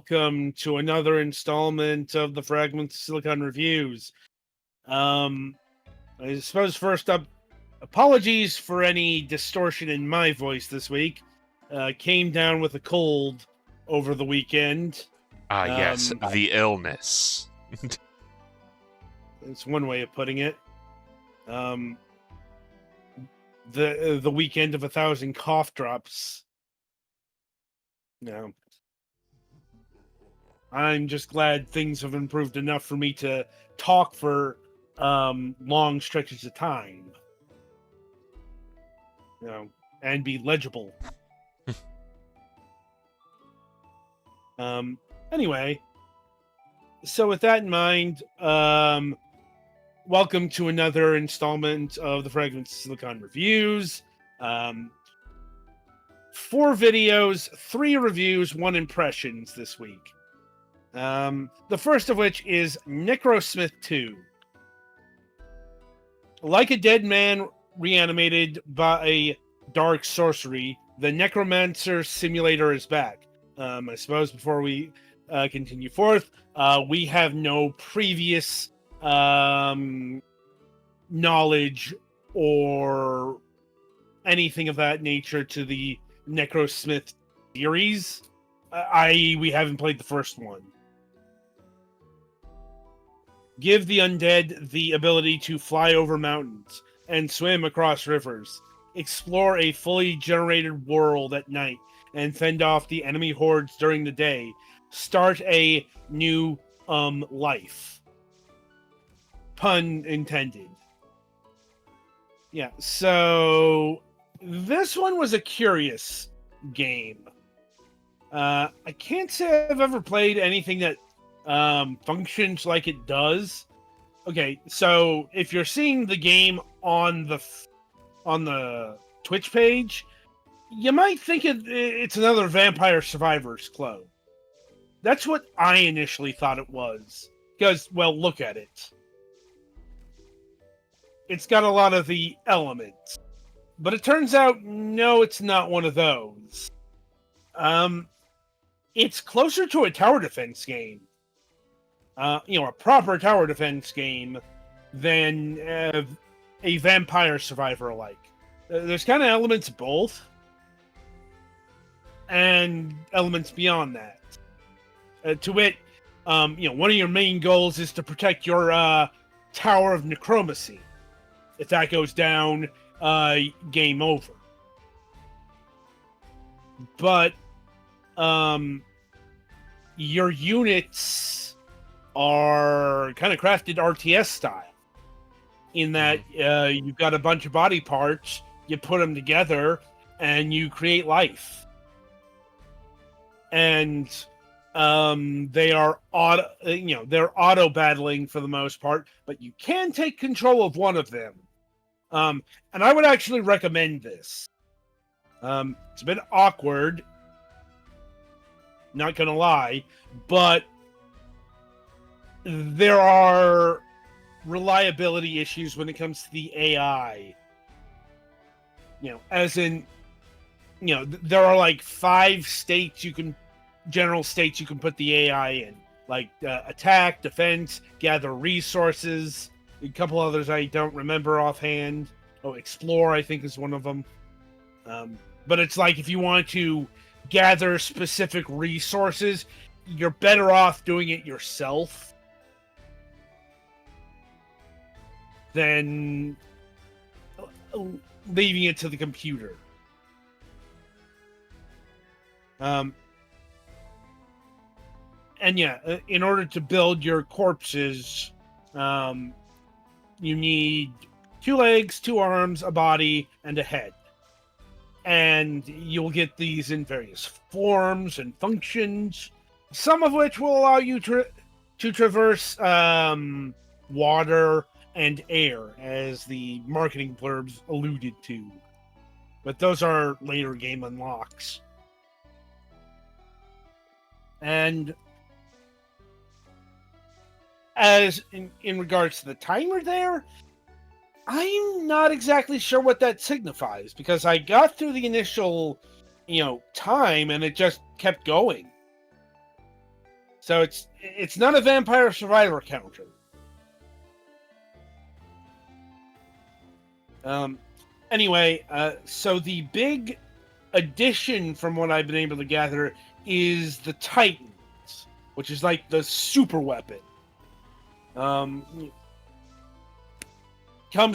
welcome to another installment of the Fragments Silicon Reviews. I suppose first up, apologies for any distortion in my voice this week. Came down with a cold over the weekend. Yes, the illness. It's one way of putting it. The weekend of 1,000 cough drops. No. I'm just glad things have improved enough for me to talk for long stretches of time. And be legible. Anyway, so with that in mind, welcome to another installment of the Fragments Silicon Reviews. 4 videos, 3 reviews, 1 impressions this week. The first of which is Necrosmith 2. Like a dead man reanimated by dark sorcery, the Necromancer simulator is back. I suppose before we continue forth, we have no previous knowledge or anything of that nature to the Necrosmith series. We haven't played the first one. Give the undead the ability to fly over mountains and swim across rivers, explore a fully generated world at night, and fend off the enemy hordes during the day. Start a new life. Pun intended. Yeah, so this one was a curious game. I can't say I've ever played anything that functions like it does. Okay, so if you're seeing the game on the Twitch page, you might think it's another Vampire Survivors clone. That's what I initially thought it was. Because, well, look at it. It's got a lot of the elements. But it turns out, no, it's not one of those. It's closer to a tower defense game. A proper tower defense game than a Vampire Survivor-like. There's kind of elements of both. And elements beyond that. To wit, one of your main goals is to protect your Tower of Necromancy. If that goes down, game over. But your units are kind of crafted RTS style. In that you've got a bunch of body parts, you put them together, and you create life. And they are auto battling for the most part, but you can take control of one of them. And I would actually recommend this. It's a bit awkward, not gonna lie, but there are reliability issues when it comes to the AI. As in, there are like 5 general states you can put the AI in, like attack, defense, gather resources, a couple others I don't remember offhand. Explore, I think, is one of them. But it's like if you want to gather specific resources, you're better off doing it yourself than leaving it to the computer. And yeah, in order to build your corpses, you need 2 legs, 2 arms, a body, and a head. And you'll get these in various forms and functions, some of which will allow you to traverse water and air, as the marketing blurbs alluded to. But those are later game unlocks. And as in regards to the timer there, I'm not exactly sure what that signifies, because I got through the initial, time, and it just kept going. So it's not a Vampire Survivor counter. Anyway, so the big addition from what I've been able to gather is the Titans, which is like the super weapon. Comes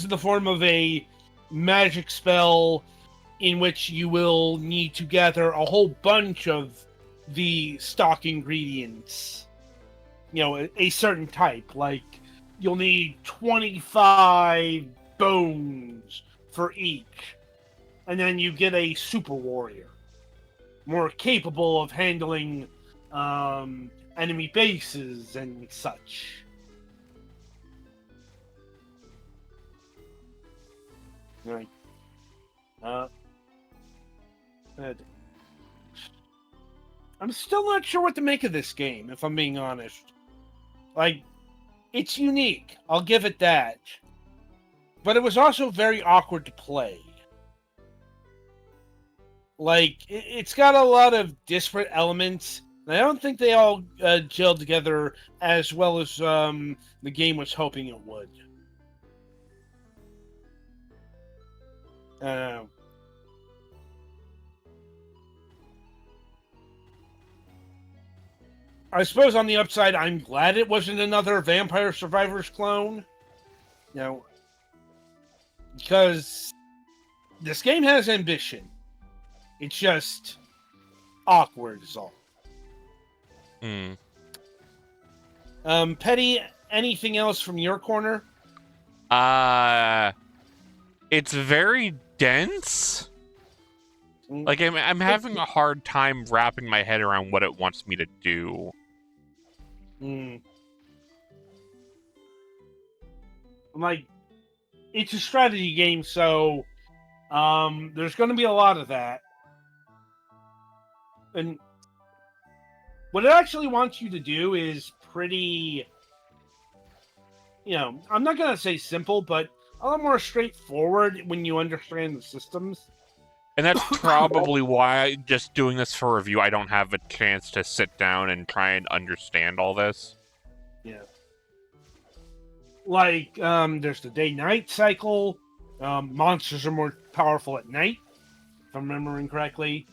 in the form of a magic spell in which you will need to gather a whole bunch of the stock ingredients. A certain type. Like, you'll need 25 bones for each. And then you get a super warrior. More capable of handling enemy bases and such. Right. I'm still not sure what to make of this game, if I'm being honest. Like, it's unique. I'll give it that. But it was also very awkward to play. Like, it's got a lot of disparate elements, and I don't think they all gelled together as well as the game was hoping it would. I suppose on the upside, I'm glad it wasn't another Vampire Survivors clone. Because this game has ambition. It's just awkward is all. Petty, anything else from your corner? It's very dense. Like, I'm having a hard time wrapping my head around what it wants me to do. Like, it's a strategy game, so there's going to be a lot of that. And what it actually wants you to do is pretty, I'm not going to say simple, but a lot more straightforward when you understand the systems. And that's probably why, just doing this for review, I don't have a chance to sit down and try and understand all this. Yeah. Like, there's the day-night cycle. Monsters are more powerful at night, if I'm remembering correctly.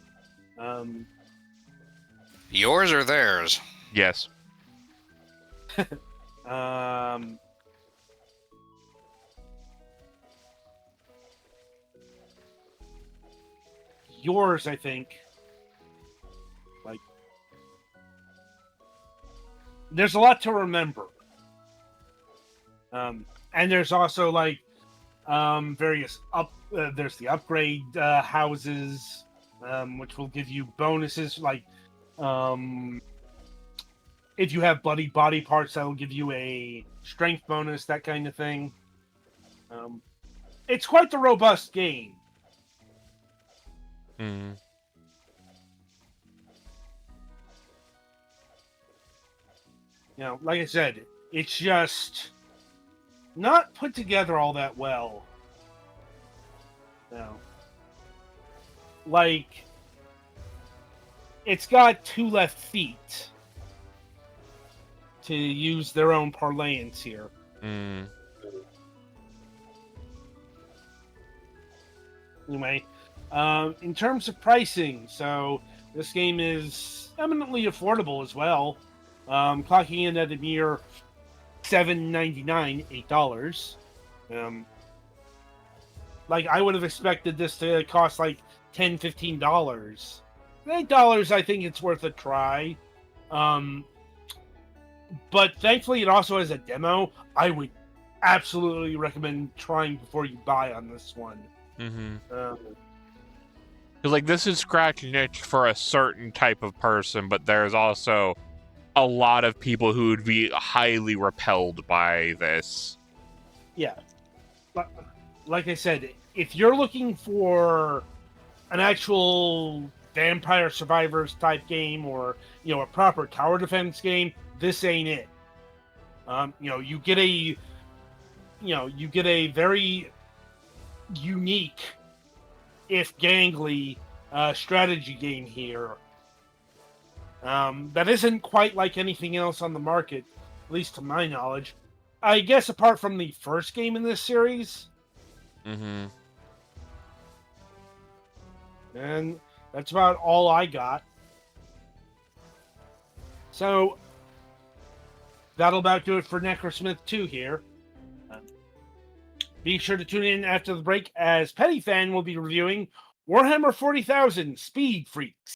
Yours or theirs? Yes. Yours, I think. Like, there's a lot to remember. And there's also, like, various there's the upgrade houses, which will give you bonuses, like, if you have bloody body parts, that'll give you a strength bonus, that kind of thing. It's quite the robust game. Like I said, it's just not put together all that well. Like, it's got 2 left feet, to use their own parlance here. Anyway, in terms of pricing, so this game is eminently affordable as well, clocking in at a mere $7.99, $8. Like, I would have expected this to cost like $10, $15. $8, I think it's worth a try. But thankfully, it also has a demo. I would absolutely recommend trying before you buy on this one. Like, this is scratching itch for a certain type of person, but there's also a lot of people who would be highly repelled by this. Yeah. Like I said, if you're looking for an actual Vampire Survivors type game, or, a proper tower defense game, this ain't it. You get a very unique, if gangly, strategy game here. That isn't quite like anything else on the market, at least to my knowledge. I guess apart from the first game in this series. Mm-hmm. And that's about all I got. So, that'll about do it for Necrosmith 2 here. Be sure to tune in after the break as Petty Fan will be reviewing Warhammer 40,000 Speed Freaks.